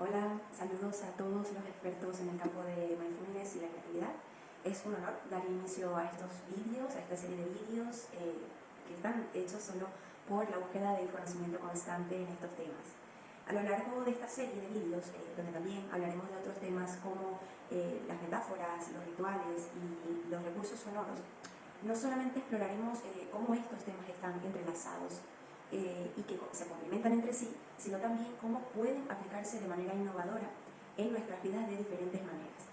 Hola, saludos a todos los expertos en el campo de mindfulness y la creatividad. Es un honor dar inicio a estos vídeos, a esta serie de vídeos que están hechos solo por la búsqueda del conocimiento constante en estos temas. A lo largo de esta serie de vídeos, donde también hablaremos de otros temas como las metáforas, los rituales y los recursos sonoros, no solamente exploraremos cómo estos temas están entrelazados y que se complementan entre sí, sino también cómo pueden aplicarse de manera innovadora en nuestras vidas de diferentes maneras.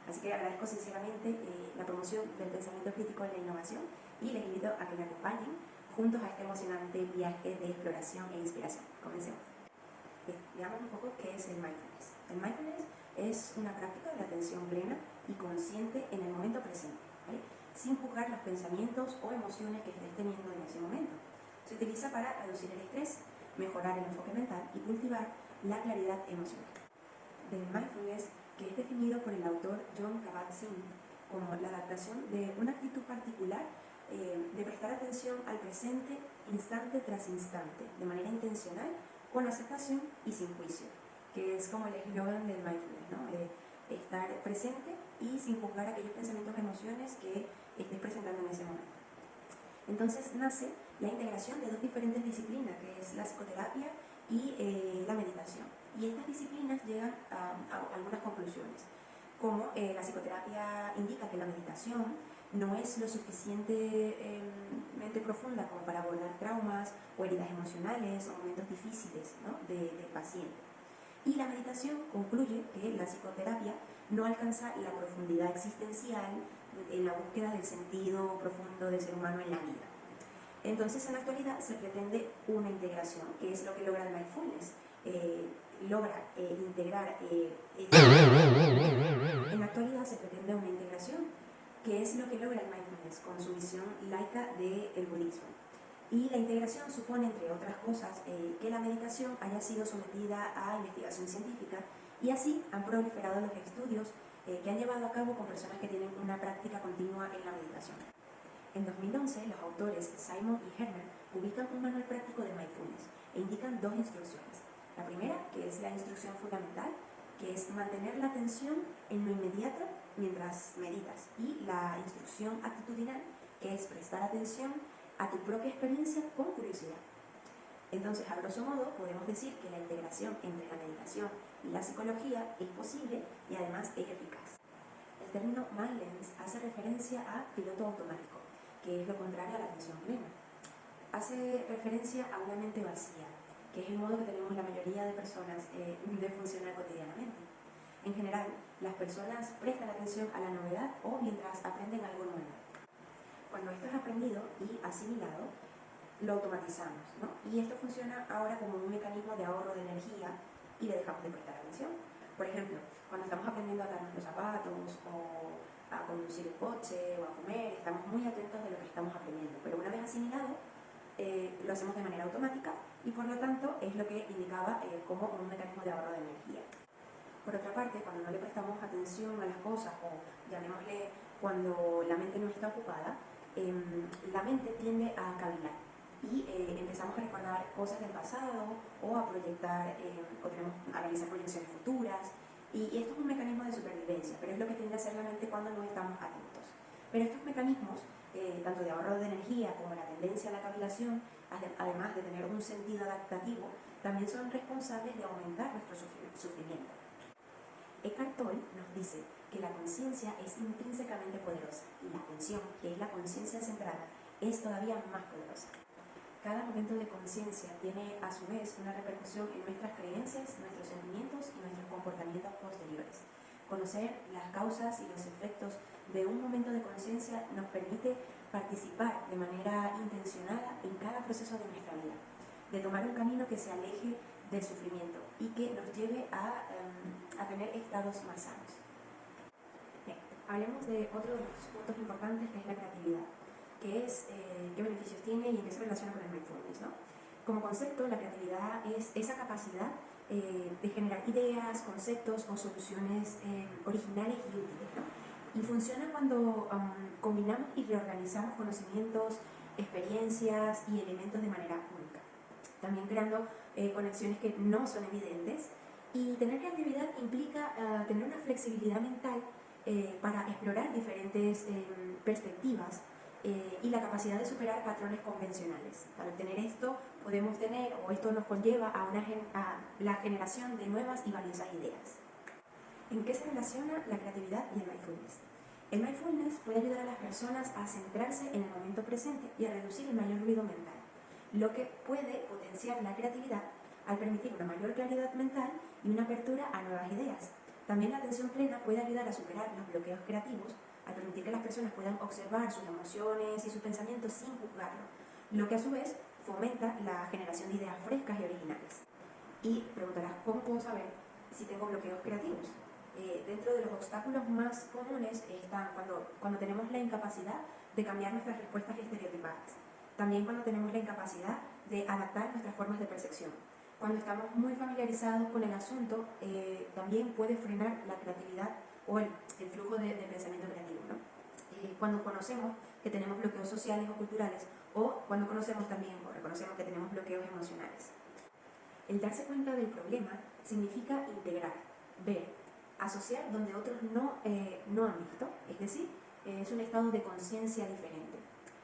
Así que agradezco sinceramente la promoción del pensamiento crítico en la innovación y les invito a que me acompañen juntos a este emocionante viaje de exploración e inspiración. Comencemos. Veamos un poco qué es el mindfulness. El mindfulness es una práctica de atención plena y consciente en el momento presente, ¿vale? Sin juzgar los pensamientos o emociones que estés teniendo en ese momento. Se utiliza para reducir el estrés, mejorar el enfoque mental y cultivar la claridad emocional. Del mindfulness, que es definido por el autor Jon Kabat-Zinn como la adaptación de una actitud particular de prestar atención al presente instante tras instante, de manera intencional, con aceptación y sin juicio, que es como el eslogan del mindfulness, ¿no? Estar presente y sin juzgar aquellos pensamientos o emociones que estés presentando en ese momento. Entonces nace la integración de dos diferentes disciplinas, que es la psicoterapia y la meditación. Y estas disciplinas llegan a algunas conclusiones, como la psicoterapia indica que la meditación no es lo suficientemente profunda como para abordar traumas o heridas emocionales o momentos difíciles, ¿no?, del paciente. Y la meditación concluye que la psicoterapia no alcanza la profundidad existencial en la búsqueda del sentido profundo del ser humano en la vida. Entonces, en la actualidad se pretende una integración, que es lo que logra el mindfulness. Logra integrar. En la actualidad se pretende una integración, que es lo que logra el mindfulness con su visión laica del budismo. Y la integración supone, entre otras cosas, que la meditación haya sido sometida a investigación científica y así han proliferado los estudios que han llevado a cabo con personas que tienen una práctica continua en la meditación. En 2011, los autores Simon y Herman publican un manual práctico de mindfulness e indican dos instrucciones. La primera, que es la instrucción fundamental, que es mantener la atención en lo inmediato mientras meditas, y la instrucción actitudinal, que es prestar atención a tu propia experiencia con curiosidad. Entonces, a grosso modo, podemos decir que la integración entre la meditación y la psicología es posible y además es eficaz. El término mindless hace referencia a piloto automático, que es lo contrario a la atención plena. Hace referencia a una mente vacía, que es el modo que tenemos la mayoría de personas de funcionar cotidianamente. En general, las personas prestan atención a la novedad o mientras aprenden algo nuevo. Cuando esto es aprendido y asimilado, lo automatizamos, ¿no? Y esto funciona ahora como un mecanismo de ahorro de energía y le dejamos de prestar atención. Por ejemplo, cuando estamos aprendiendo a atarnos los zapatos o a conducir el coche o a comer, estamos muy atentos de lo que estamos aprendiendo, pero una vez asimilado, lo hacemos de manera automática y por lo tanto es lo que indicaba como un mecanismo de ahorro de energía. Por otra parte, cuando no le prestamos atención a las cosas, o llamémosle cuando la mente no está ocupada, la mente tiende a cavilar y empezamos a recordar cosas del pasado o a proyectar o tenemos a realizar proyecciones futuras, y esto es un mecanismo de supervivencia, pero es lo que tiende a hacer la mente cuando no estamos atentos. Pero estos mecanismos, tanto de ahorro de energía como la tendencia a la cavilación, además de tener un sentido adaptativo, también son responsables de aumentar nuestro sufrimiento. Eckhart Tolle nos dice que la conciencia es intrínsecamente poderosa y la atención, que es la conciencia centrada, es todavía más poderosa. Cada momento de conciencia tiene a su vez una repercusión en nuestras creencias, nuestros sentimientos y nuestros comportamientos posteriores. Conocer las causas y los efectos de un momento de conciencia nos permite participar de manera intencionada en cada proceso de nuestra vida, de tomar un camino que se aleje del sufrimiento y que nos lleve a tener estados más sanos. Bien, hablemos de otro de los puntos importantes, que es la creatividad, que es qué beneficios tiene y en qué se relaciona con el mindfulness, ¿no? Como concepto, la creatividad es esa capacidad de generar ideas, conceptos o soluciones originales y útiles, ¿no? Y funciona cuando combinamos y reorganizamos conocimientos, experiencias y elementos de manera única, también creando conexiones que no son evidentes y tener creatividad implica tener una flexibilidad mental para explorar diferentes perspectivas y la capacidad de superar patrones convencionales. Al obtener esto, podemos tener, o esto nos conlleva a la generación de nuevas y valiosas ideas. ¿En qué se relaciona la creatividad y el mindfulness? El mindfulness puede ayudar a las personas a centrarse en el momento presente y a reducir el mayor ruido mental, lo que puede potenciar la creatividad al permitir una mayor claridad mental y una apertura a nuevas ideas. También la atención plena puede ayudar a superar los bloqueos creativos al permitir que las personas puedan observar sus emociones y sus pensamientos sin juzgarlo, lo que a su vez fomenta la generación de ideas frescas y originales. Y preguntarás, ¿cómo puedo saber si tengo bloqueos creativos? Dentro de los obstáculos más comunes están cuando tenemos la incapacidad de cambiar nuestras respuestas estereotipadas. También cuando tenemos la incapacidad de adaptar nuestras formas de percepción. Cuando estamos muy familiarizados con el asunto, también puede frenar la creatividad o el flujo de pensamiento creativo, ¿no? Cuando conocemos que tenemos bloqueos sociales o culturales, o cuando conocemos también o reconocemos que tenemos bloqueos emocionales. El darse cuenta del problema significa integrar, ver, asociar donde otros no han visto, es decir, es un estado de conciencia diferente.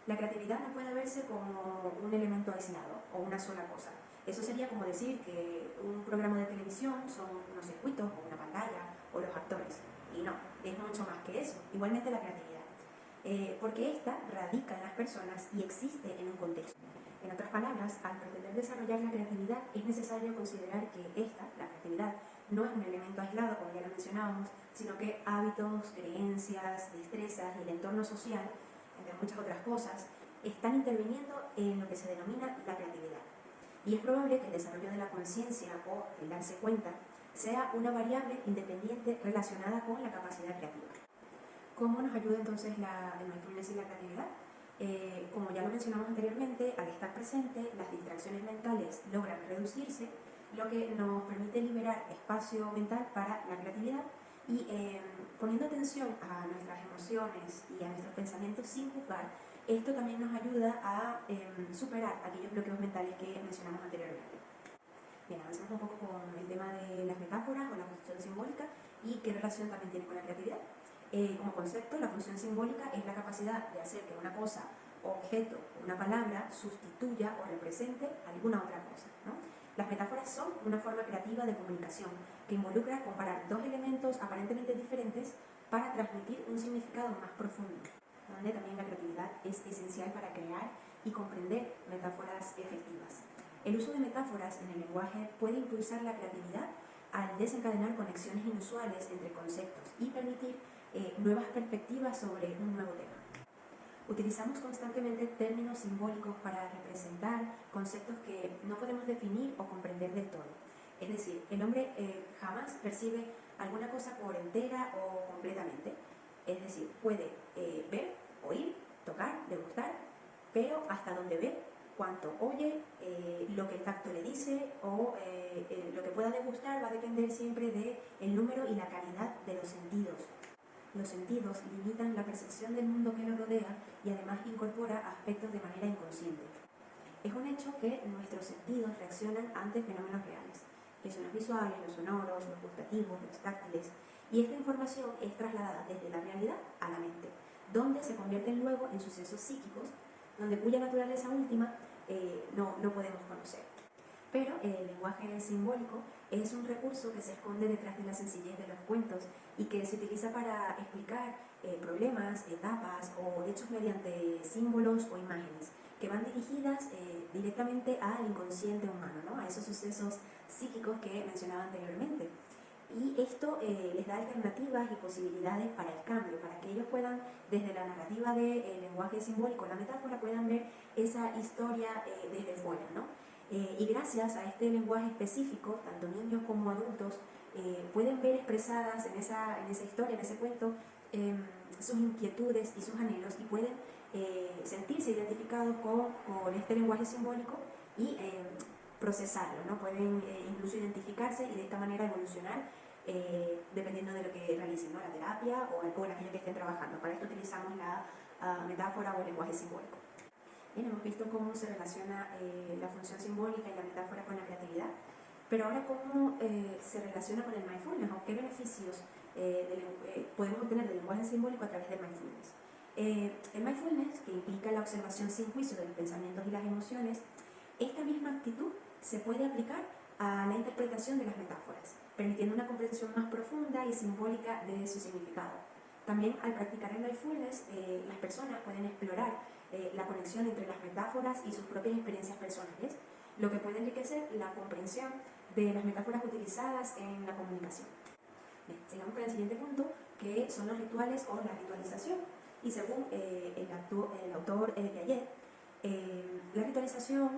La creatividad no puede verse como un elemento aislado o una sola cosa. Eso sería como decir que un programa de televisión son unos circuitos o una pantalla o los actores. Y no, es mucho más que eso. Igualmente la creatividad. Porque esta radica en las personas y existe en un contexto. En otras palabras, al pretender desarrollar la creatividad es necesario considerar que la creatividad, no es un elemento aislado, como ya lo mencionábamos, sino que hábitos, creencias, destrezas y el entorno social, entre muchas otras cosas, están interviniendo en lo que se denomina la creatividad. Y es probable que el desarrollo de la conciencia o el darse cuenta sea una variable independiente relacionada con la capacidad creativa. ¿Cómo nos ayuda entonces el mindfulness y la creatividad? Como ya lo mencionamos anteriormente, al estar presente, las distracciones mentales logran reducirse, lo que nos permite liberar espacio mental para la creatividad y poniendo atención a nuestras emociones y a nuestros pensamientos sin juzgar, esto también nos ayuda a superar aquellos bloqueos mentales que mencionamos anteriormente. Bien, avancemos un poco con el tema de las metáforas o la función simbólica y qué relación también tiene con la creatividad. Como concepto, la función simbólica es la capacidad de hacer que una cosa, objeto, una palabra sustituya o represente alguna otra cosa, ¿no? Las metáforas son una forma creativa de comunicación que involucra comparar dos elementos aparentemente diferentes para transmitir un significado más profundo, donde también la creatividad es esencial para crear y comprender metáforas efectivas. El uso de metáforas en el lenguaje puede impulsar la creatividad al desencadenar conexiones inusuales entre conceptos y permitir nuevas perspectivas sobre un nuevo tema. Utilizamos constantemente términos simbólicos para representar conceptos que no podemos definir o comprender del todo. Es decir, el hombre jamás percibe alguna cosa por entera o completamente. Es decir, puede ver, oír, tocar, degustar, pero hasta donde ve, cuánto oye, lo que el tacto le dice o lo que pueda degustar va a depender siempre del número y la calidad de los sentidos. Los sentidos limitan la percepción del mundo que nos rodea y además incorpora aspectos de manera inconsciente. Es un hecho que nuestros sentidos reaccionan ante fenómenos reales, que son los visuales, los sonoros, los gustativos, los táctiles, y esta información es trasladada desde la realidad a la mente, donde se convierten luego en sucesos psíquicos, cuya naturaleza última no podemos conocer. Pero el lenguaje simbólico es un recurso que se esconde detrás de la sencillez de los cuentos y que se utiliza para explicar problemas, etapas o hechos mediante símbolos o imágenes que van dirigidas directamente al inconsciente humano, ¿no? A esos sucesos psíquicos que mencionaba anteriormente. Y esto les da alternativas y posibilidades para el cambio, para que ellos puedan, desde la narrativa del lenguaje simbólico, la metáfora, puedan ver esa historia desde fuera, ¿no? Y gracias a este lenguaje específico, tanto niños como adultos pueden ver expresadas en esa historia, en ese cuento, sus inquietudes y sus anhelos y pueden sentirse identificados con este lenguaje simbólico y procesarlo, ¿no? Pueden incluso identificarse y de esta manera evolucionar dependiendo de lo que realicen, ¿no? La terapia o en aquello que estén trabajando. Para esto utilizamos la metáfora o el lenguaje simbólico. Bien, hemos visto cómo se relaciona la función simbólica y la metáfora con la creatividad. Pero ahora, ¿cómo se relaciona con el mindfulness o qué beneficios podemos obtener del lenguaje simbólico a través del mindfulness? El mindfulness, que implica la observación sin juicio de los pensamientos y las emociones, esta misma actitud se puede aplicar a la interpretación de las metáforas, permitiendo una comprensión más profunda y simbólica de su significado. También, al practicar el mindfulness, las personas pueden explorar la conexión entre las metáforas y sus propias experiencias personales, lo que puede enriquecer la comprensión de las metáforas utilizadas en la comunicación. Bien, sigamos con el siguiente punto, que son los rituales o la ritualización. Y según el autor Piaget, la ritualización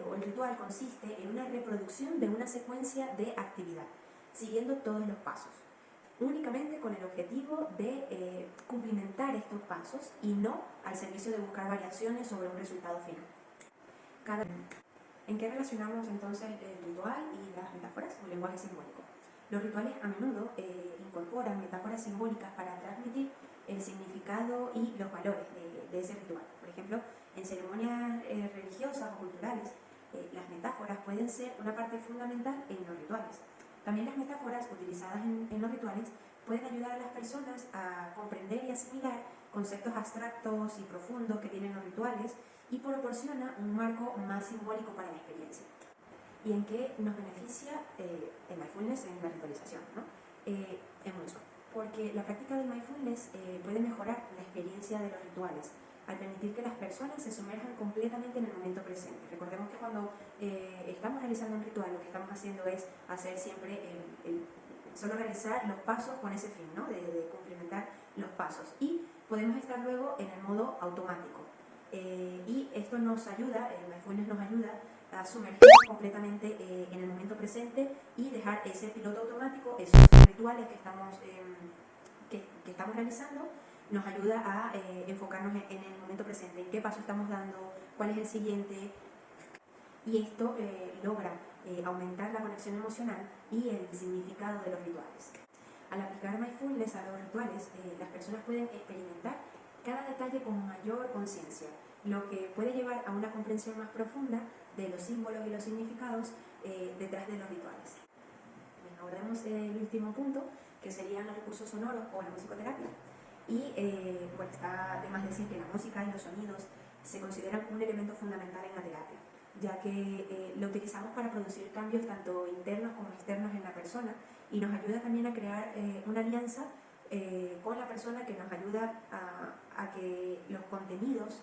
o el ritual consiste en una reproducción de una secuencia de actividad, siguiendo todos los pasos, únicamente con el objetivo de cumplimentar estos pasos y no al servicio de buscar variaciones sobre un resultado final. ¿En qué relacionamos entonces el ritual y las metáforas o el lenguaje simbólico? Los rituales a menudo incorporan metáforas simbólicas para transmitir el significado y los valores de ese ritual. Por ejemplo, en ceremonias religiosas o culturales, las metáforas pueden ser una parte fundamental en los rituales. También las metáforas utilizadas en los rituales pueden ayudar a las personas a comprender y asimilar conceptos abstractos y profundos que tienen los rituales y proporciona un marco más simbólico para la experiencia. ¿Y en qué nos beneficia el mindfulness en la ritualización? ¿No? En mucho, porque la práctica del mindfulness puede mejorar la experiencia de los rituales al permitir que las personas se sumerjan completamente en el momento presente. Recordemos que cuando estamos realizando un ritual, lo que estamos haciendo es hacer siempre solo realizar los pasos con ese fin, ¿no? de cumplimentar los pasos, y podemos estar luego en el modo automático. Y esto nos ayuda, el mindfulness nos ayuda a sumergirnos completamente en el momento presente y dejar ese piloto automático, esos rituales que estamos realizando, nos ayuda a enfocarnos en el momento presente, en qué paso estamos dando, cuál es el siguiente, y esto logra aumentar la conexión emocional y el significado de los rituales. Al aplicar mindfulness a los rituales, las personas pueden experimentar cada detalle con mayor conciencia, lo que puede llevar a una comprensión más profunda de los símbolos y los significados detrás de los rituales. Bien, abordemos el último punto, que serían los recursos sonoros o la musicoterapia. Y bueno, está de más decir que la música y los sonidos se consideran un elemento fundamental en la terapia, ya que lo utilizamos para producir cambios tanto internos como externos en la persona, y nos ayuda también a crear una alianza con la persona, que nos ayuda a que los contenidos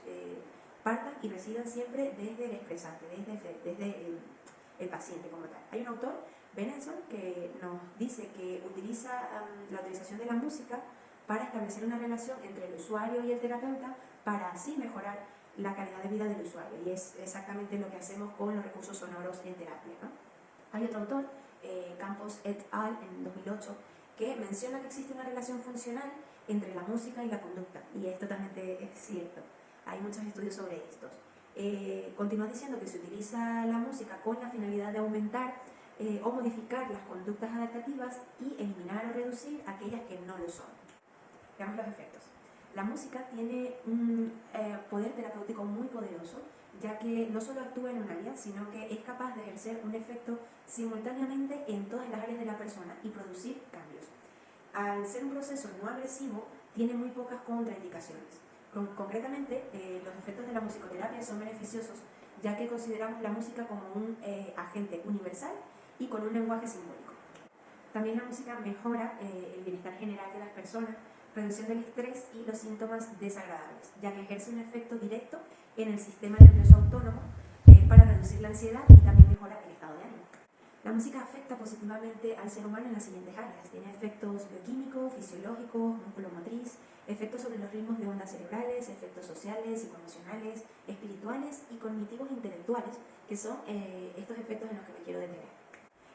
partan y residan siempre desde el expresante, desde el paciente como tal. Hay un autor, Benenson, que nos dice que utiliza la utilización de la música para establecer una relación entre el usuario y el terapeuta, para así mejorar la calidad de vida del usuario, y es exactamente lo que hacemos con los recursos sonoros en terapia, ¿no? Hay otro autor, Campos et al, en 2008, que menciona que existe una relación funcional entre la música y la conducta, y es totalmente cierto. Hay muchos estudios sobre estos. Continúa diciendo que se utiliza la música con la finalidad de aumentar o modificar las conductas adaptativas y eliminar o reducir aquellas que no lo son. Veamos los efectos. La música tiene un poder terapéutico muy poderoso, ya que no solo actúa en un área, sino que es capaz de ejercer un efecto simultáneamente en todas las áreas de la persona y producir cambios. Al ser un proceso no agresivo, tiene muy pocas contraindicaciones. Concretamente, los efectos de la musicoterapia son beneficiosos, ya que consideramos la música como un agente universal y con un lenguaje simbólico. También la música mejora el bienestar general de las personas, reduciendo el estrés y los síntomas desagradables, ya que ejerce un efecto directo en el sistema nervioso autónomo para reducir la ansiedad y también mejora el estado de ánimo. La música afecta positivamente al ser humano en las siguientes áreas. Tiene efectos bioquímicos, fisiológicos, musculomotriz, efectos sobre los ritmos de ondas cerebrales, efectos sociales, psicoemocionales, espirituales y cognitivos intelectuales, que son estos efectos en los que me quiero detener.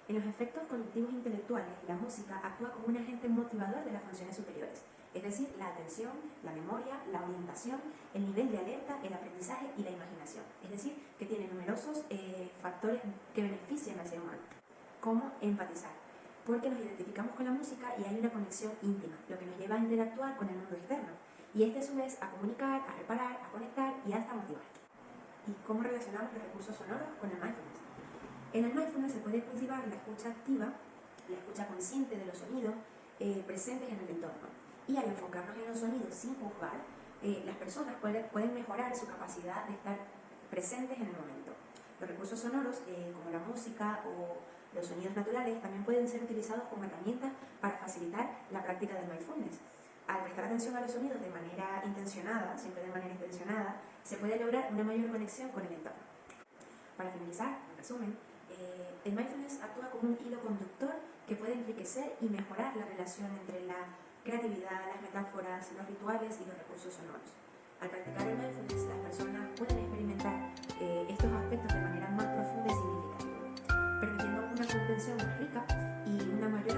En los efectos cognitivos intelectuales, la música actúa como un agente motivador de las funciones superiores, es decir, la atención, la memoria, la orientación, el nivel de alerta, el aprendizaje y la imaginación. Es decir, que tiene numerosos factores que benefician al ser humano, como empatizar, porque nos identificamos con la música y hay una conexión íntima, lo que nos lleva a interactuar con el mundo externo, y este a su vez a comunicar, a reparar, a conectar y hasta motivar. ¿Y cómo relacionamos los recursos sonoros con el mindfulness? En el mindfulness se puede cultivar la escucha activa, la escucha consciente de los sonidos presentes en el entorno. Y al enfocarnos en los sonidos sin juzgar, las personas pueden mejorar su capacidad de estar presentes en el momento. Los recursos sonoros, como la música o los sonidos naturales, también pueden ser utilizados como herramientas para facilitar la práctica del mindfulness. Al prestar atención a los sonidos de manera intencionada, siempre de manera intencionada, se puede lograr una mayor conexión con el entorno. Para finalizar, en resumen, el mindfulness actúa como un hilo conductor que puede enriquecer y mejorar la relación entre la creatividad, las metáforas, los rituales y los recursos sonoros. Al practicar el mindfulness, las personas pueden experimentar estos aspectos de manera más profunda y significativa, permitiendo una comprensión más rica y una mayor